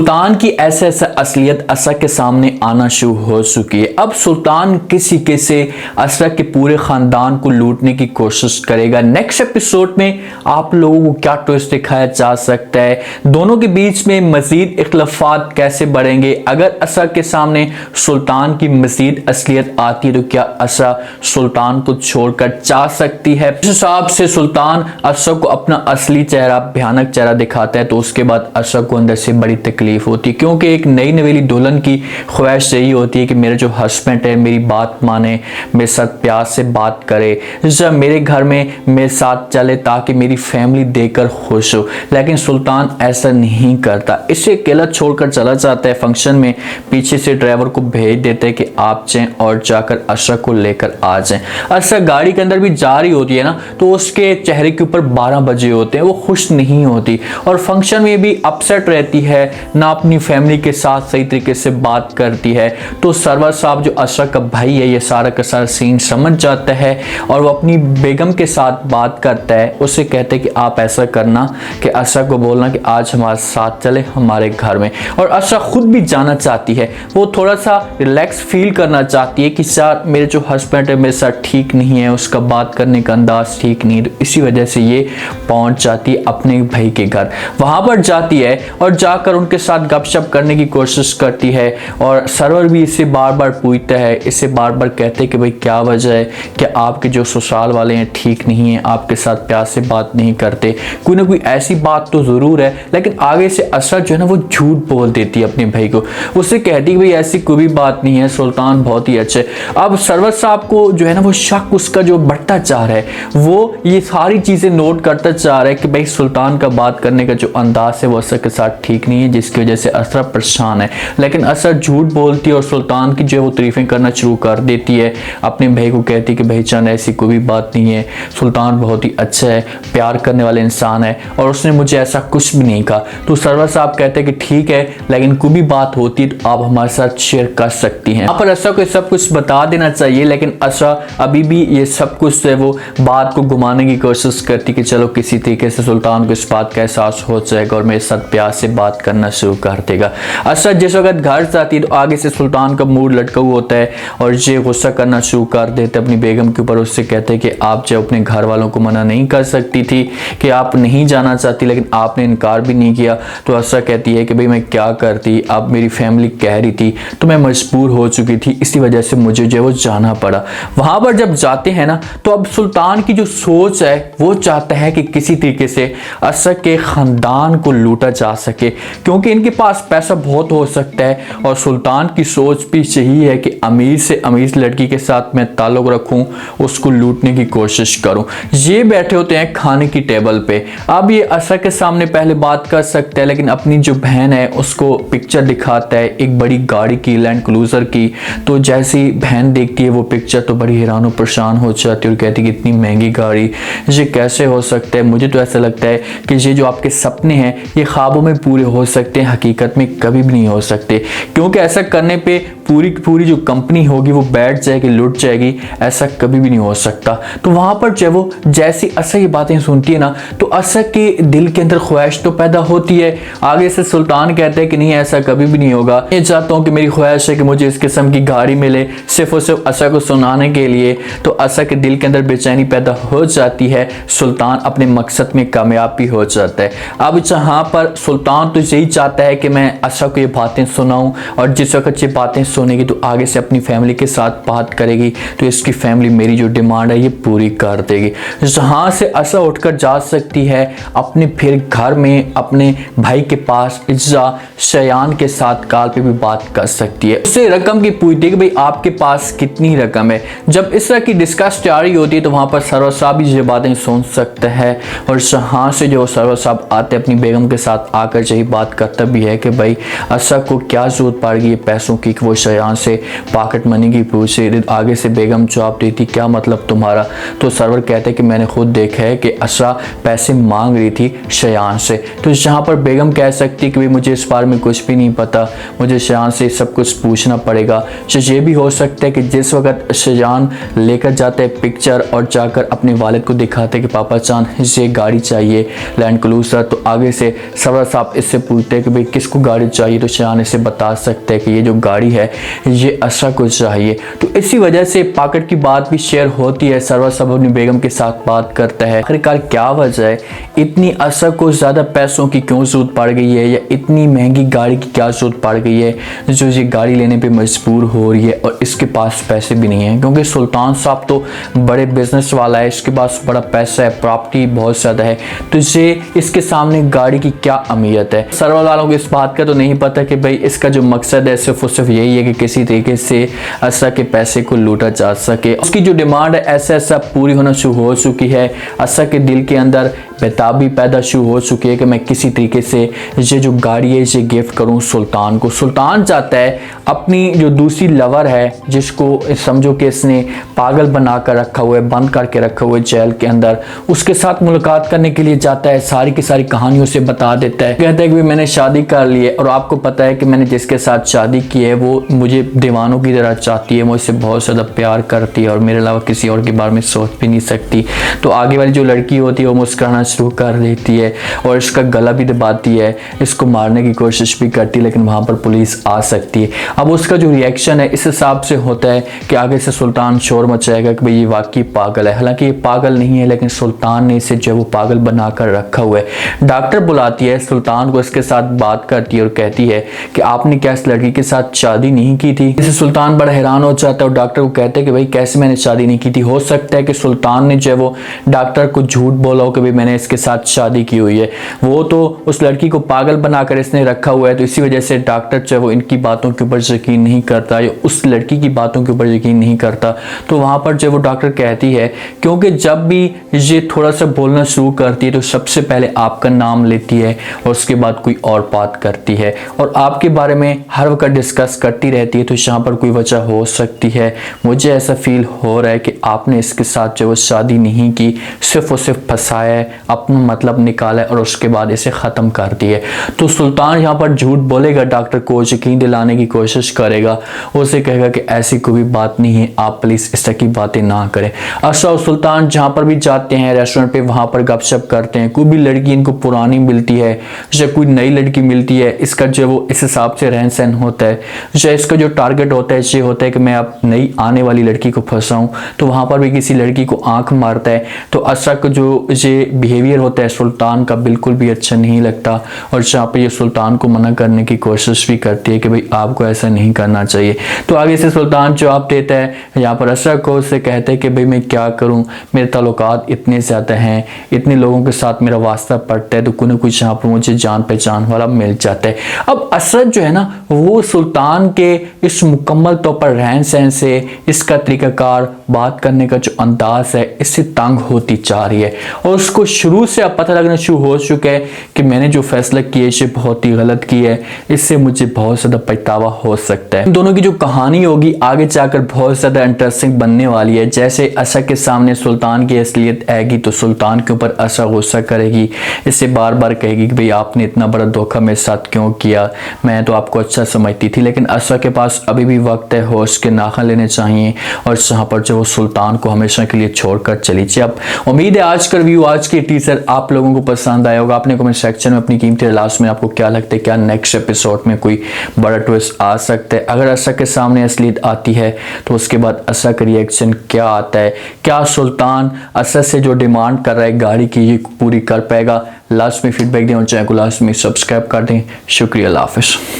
सुल्तान की ऐसे ऐसे असलियत असरा के सामने आना शुरू हो चुकी है। अब सुल्तान किसी से असरा के पूरे खानदान को लूटने की कोशिश करेगा। नेक्स्ट एपिसोड में आप लोगों को क्या ट्विस्ट दिखाया जा सकता है, दोनों के बीच में मजीद इख्तलाफात कैसे बढ़ेंगे, अगर असरा के सामने सुल्तान की मजीद असलियत आती है तो क्या असरा सुल्तान को छोड़कर जा सकती है। इस हिसाब से सुल्तान असरा को अपना असली चेहरा, भयानक चेहरा दिखाता है तो उसके बाद असरा को अंदर से बड़ी तकलीफ होती है, क्योंकि एक नई नवेली दुल्हन की ख्वाहिश यही होती है कि मेरा जो हस्बैंड है मेरी बात माने, मेरे साथ प्यार से बात करे, जब मेरे घर में मेरे साथ चले ताकि मेरी फैमिली देखकर खुश हो। लेकिन सुल्तान ऐसा नहीं करता, इसे अकेला छोड़कर चला जाता है। फंक्शन में पीछे से ड्राइवर को भेज देते हैं कि आप जाएं और जाकर असरा को लेकर आ जाएं। असरा गाड़ी के अंदर भी जा रही होती है ना, तो उसके चेहरे के ऊपर 12 बजे होते हैं, वो खुश नहीं होती और फंक्शन में भी अपसेट रहती है, ना अपनी फैमिली के साथ सही तरीके से बात करती है। तो सरवर साहब जो असरा का भाई है, ये सारा का सारा सीन समझ जाता है और वो अपनी बेगम के साथ बात करता है। उसे कहते हैं कि आप ऐसा करना कि असरा को बोलना कि आज हमारे साथ चले हमारे घर में। और असरा खुद भी जाना चाहती है, वो थोड़ा सा रिलैक्स फील करना चाहती है कि सर मेरे जो हस्बैंड है मेरे साथ ठीक नहीं है, उसका बात करने का अंदाज ठीक नहीं है। तो इसी वजह से ये पहुंच जाती है अपने भाई के घर, वहां पर जाती है और जाकर उनके साथ गपशप करने की कोशिश करती है। और सरवर भी इसे बार बार पूछता है, इसे बार बार कहते हैं कि भाई क्या वजह है कि आपके जो ससुराल वाले हैं ठीक नहीं है, आपके साथ प्यार से बात नहीं करते, कोई ना कोई ऐसी बात तो ज़रूर है। लेकिन आगे से असरा जो है ना वो झूठ बोल देती है अपने भाई को, उससे कहती है भाई ऐसी कोई भी बात नहीं है, सुल्तान बहुत ही अच्छे। अब सरवर साहब को जो है ना वो शक उसका जो बढ़ता जा रहा है, वो ये सारी चीज़ें नोट करता जा रहा है कि भाई सुल्तान का बात करने का जो अंदाज है वो असरा के साथ ठीक नहीं है, जिसकी वजह से असरा परेशान है। लेकिन असरा झूठ बोलती है और सुल्तान की जो है वो तारीफें करना शुरू कर देती है। अपने भाई को कहती है कि भाई जान ऐसी कोई भी बात नहीं है, सुल्तान बहुत ही अच्छा है, प्यार करने वाले इंसान है और उसने मुझे ऐसा कुछ भी नहीं कहा। तो सरवर साहब कहते हैं कि ठीक है, लेकिन कोई भी बात होती तो आप हमारे साथ शेयर कर सकती हैं। यहाँ पर असरा को सब कुछ बता देना चाहिए, लेकिन असरा अभी भी ये सब कुछ है वो बात को घुमाने की कोशिश करती कि चलो किसी तरीके से सुल्तान को इस बात का एहसास हो जाएगा और मेरे साथ प्यार से बात करना शुरू कर देगा। असरा जिस वक्त घर जाती है तो आगे से सुल्तान का मूड लटका हुआ होता है और ये गुस्सा करना शुरू कर देते अपनी बेगम के ऊपर। उससे कहते हैं कि आप जो अपने घर वालों को मना नहीं कर सकती थी कि आप नहीं जाना चाहती, लेकिन आपने इनकार भी नहीं किया। तो असरा कहती है कि भाई मैं क्या करती, अब मेरी फैमिली कह रही थी तो मैं मजबूर हो चुकी थी, इसी वजह से मुझे जो है वो जाना पड़ा। वहां पर जब जाते हैं ना तो अब सुल्तान की जो सोच है वो चाहता है कि किसी तरीके से असरा के खानदान को लूटा जा सके, क्योंकि इनके पास पैसा बहुत हो सकता है और सुल्तान की सोच भी यही है कि अमीर से अमीर लड़की के साथ मैं ताल्लुक रखूं, उसको लूटने की कोशिश करूं। ये बैठे होते हैं खाने की टेबल पे। अब ये असरा के सामने पहले बात कर सकता है, लेकिन अपनी जो बहन है उसको पिक्चर दिखाता है एक बड़ी गाड़ी की, लैंड क्रूजर की। तो जैसी बहन देखती है वो पिक्चर तो बड़ी हैरान और परेशान हो जाती है और कहती है कि इतनी महंगी गाड़ी ये कैसे हो सकता है। मुझे तो ऐसा लगता है कि ये जो आपके सपने हैं ये ख्वाबों में पूरे हो सकते हैं, हकीकत में कभी भी नहीं हो सकते, क्योंकि ऐसा करने पे पूरी की पूरी जो कंपनी होगी वो बैठ जाएगी, लुट जाएगी, ऐसा कभी भी नहीं हो सकता। तो वहां पर जो वो जैसी असरा ये बातें सुनती है ना तो असरा के दिल के अंदर ख्वाहिश तो पैदा होती है। आगे से सुल्तान कहते हैं कि नहीं ऐसा कभी भी नहीं होगा, मैं चाहता हूँ कि मेरी ख्वाहिश है कि मुझे इस किस्म की गाड़ी मिले, सिर्फ और सिर्फ असरा को सुनाने के लिए। तो असरा के दिल के अंदर बेचैनी पैदा हो जाती है, सुल्तान अपने मकसद में कामयाब भी हो जाता है। अब जहाँ पर सुल्तान तो यही चाहता है कि मैं असरा को ये बातें सुनाऊं और जिस वक्त ये बातें सुनेगी तो आगे से अपनी फैमिली के साथ बात करेगी तो इसकी फैमिली मेरी जो डिमांड है ये पूरी कर देगी। जहाँ से असरा उठकर जा सकती है अपने फिर घर में अपने भाई के पास इज्जा शयान के साथ कॉल पे भी बात कर सकती है। उससे रकम की पूछती है कि भाई आपके पास कितनी रकम है। जब इस तरह की डिस्कस जारी होती है तो वहाँ पर सरवर साहब भी ये बातें सुन सकते हैं और जहाँ से जो सरवर साहब आते अपनी बेगम के साथ आकर यही बात करता भी है कि भाई असरा को क्या जरूरत पड़ गई पैसों की कि वो शयान से पॉकेट मनी की पूछे। आगे से बेगम जवाब देती क्या मतलब तुम्हारा। तो सरवर कहते कि मैंने खुद देखा है कि असरा पैसे मांग रही थी शयान से। तो जहाँ पर बेगम कह सकती कि भाई मुझे इस बारे में कुछ भी नहीं पता, मुझे शयान से सब कुछ पूछना पड़ेगा। तो ये भी हो सकता है कि जिस वक्त शयान लेकर जाता है पिक्चर और जाकर अपने वालिद को दिखाते कि पापा चांद ये गाड़ी चाहिए लैंड क्रूजर, तो आगे से सरवर साहब इससे पूछते कि कि भाई किसको गाड़ी चाहिए, तो शान इसे बता सकते हैं कि ये जो गाड़ी है ये असरा को चाहिए। तो इसी वजह से पाकट की बात भी शेयर होती है। सरवर सब अपनी बेगम के साथ बात करता है, आखिरकार क्या वजह है, इतनी असरा को ज़्यादा पैसों की क्यों जरूरत पड़ गई है, या इतनी महंगी गाड़ी की क्या जरूरत पड़ गई है जो ये गाड़ी लेने पे मजबूर हो रही है, और इसके पास पैसे भी नहीं है क्योंकि सुल्तान साहब तो बड़े बिजनेस वाला है, इसके पास बड़ा पैसा है, प्रॉपर्टी बहुत ज़्यादा है, तो इसके सामने गाड़ी की क्या अहमियत है। सरवर वालों को इस बात का तो नहीं पता कि भाई इसका जो मकसद है सिर्फ और सिर्फ यही है कि किसी तरीके से असरा के पैसे को लूटा जा सके। उसकी जो डिमांड है ऐसा पूरी होना शुरू हो चुकी है। असरा के दिल के अंदर बेताबी पैदा शुरू हो चुकी है कि मैं किसी तरीके से ये जो गाड़ी है ये गिफ्ट करूं सुल्तान को। सुल्तान चाहता है अपनी जो दूसरी लवर है, जिसको समझो कि इसने पागल बना कर रखा हुआ है, बंद करके रखा हुआ है जेल के अंदर, उसके साथ मुलाकात करने के लिए जाता है, सारी की सारी कहानियों से बता देता है, कहता है कि मैंने शादी कर ली है और आपको पता है कि मैंने जिसके साथ शादी की है वो मुझे दीवानों की तरह चाहती है, मुझसे बहुत ज़्यादा प्यार करती है और मेरे अलावा किसी और के बारे में सोच भी नहीं सकती। तो आगे वाली जो लड़की होती है वो मुस्कुराना शुरू कर देती है और इसका गला भी दबाती है, इसको मारने की कोशिश भी करती है, लेकिन वहाँ पर पुलिस आ सकती है। अब उसका जो रिएक्शन है इस हिसाब से होता है कि आगे से सुल्तान शोर मचाएगा कि भाई ये वाकई पागल है। हालांकि ये पागल नहीं है, लेकिन सुल्तान ने इसे जो वो पागल बनाकर रखा हुआ है। डॉक्टर बुलाती है सुल्तान को, इसके साथ बात करती है और कहती है कि आपने क्या इस लड़की के साथ शादी नहीं की थी। इसे सुल्तान बड़ा हैरान हो जाता है और डॉक्टर को कहते हैं कि भाई कैसे मैंने शादी नहीं की थी। हो सकता है कि सुल्तान ने जो वो डॉक्टर को झूठ बोला हो कि भाई मैंने इसके साथ शादी की हुई है, वो तो उस लड़की को पागल बनाकर इसने रखा हुआ है, तो इसी वजह से डॉक्टर जो है वो इनकी बातों के ऊपर यकीन नहीं करता या उस लड़की की बातों के ऊपर यकीन नहीं करता। तो वहां पर जो वो डॉक्टर कहती है, क्योंकि जब भी ये थोड़ा सा बोलना शुरू करती है तो सबसे पहले आपका नाम लेती है और उसके बाद कोई और बात करती है और आपके बारे में हर वक्त डिस्कस करती रहती है, तो यहाँ पर कोई वजह हो सकती है। मुझे ऐसा फील हो रहा है कि आपने इसके साथ जो वो शादी नहीं की, सिर्फ और सिर्फ फंसाया है, अपना मतलब निकाला है और उसके बाद इसे ख़त्म कर दिया। तो सुल्तान यहाँ पर झूठ बोलेगा, डॉक्टर को यकीन दिलाने की कोशिश करेगा, उसे कहेगा कि ऐसी कोई बात नहीं है, आप प्लीज़ इस तरह की बातें ना करें। असरा और सुल्तान जहाँ पर भी जाते हैं रेस्टोरेंट पे, वहाँ पर गपशप करते हैं। कोई भी लड़की इनको पुरानी मिलती है या कोई नई लड़की मिलती है, इसका जो वो इस हिसाब से रहन सहन होता है, या इसका जो टारगेट होता है ये होता है कि मैं अब नई आने वाली लड़की को फंसाऊं। तो वहाँ पर भी किसी लड़की को आंख मारता है। तो असरा का जो ये बिहेवियर होता है सुल्तान का बिल्कुल भी अच्छा नहीं लगता और जहाँ पर ये सुल्तान को मना करने की कोशिश भी करती है कि भाई आपको ऐसा नहीं करना चाहिए। तो आगे से सुल्तान जवाब देता है यहाँ पर असरा को, उससे कहते हैं कि भाई मैं क्या करूँ, मेरे ताल्लुकात इतने ज़्यादा हैं, इतने लोगों के साथ मेरा वास्ता पड़ता है, तो कुछ न कुछ यहाँ पर मुझे जान पहचान वाला मिल जाता है। अब असरा जो है ना वो सुल्तान के इस मुकम्मल तौर पर रहन सहन से, इसका तरीकाकार, बात करने का जो अंदाज है, इससे तंग होती जा रही है और उसको शुरू से अब पता लगना शुरू हो चुका है कि मैंने जो फैसला किया है ये बहुत ही गलत किया है, इससे मुझे बहुत ज़्यादा पछतावा हो सकता है। इन दोनों की जो कहानी होगी आगे जाकर बहुत ज़्यादा इंटरेस्टिंग बनने वाली है। जैसे असरा के सामने सुल्तान की असलियत आएगी तो सुल्तान के ऊपर असरा गुस्सा करेगी, इससे बार बार कहेगी कि भाई आपने इतना बड़ा धोखा मेरे साथ क्यों किया, मैं तो आपको अच्छा समझती थी। लेकिन असरा के पास अभी भी वक्त है, होश के नाखन लेने चाहिए और यहाँ पर जो वो सुल्तान को हमेशा के लिए छोड़कर चली जाए। अब उम्मीद है आज का रिव्यू, आज की टीजर आप लोगों को पसंद आया होगा। आपने कमेंट सेक्शन में अपनी कीमती लास्ट में आपको क्या लगता है, क्या नेक्स्ट एपिसोड में कोई बड़ा ट्विस्ट आ सकता है। अगर असरा के सामने असलियत आती है तो उसके बाद असरा का रिएक्शन क्या आता है, क्या सुल्तान असरा से जो डिमांड कर रहा है गाड़ी की ये पूरी कर पाएगा। लास्ट में फीडबैक दें और चैनल को लास्ट में सब्सक्राइब कर दें। शुक्रिया, अल्लाह हाफिज़।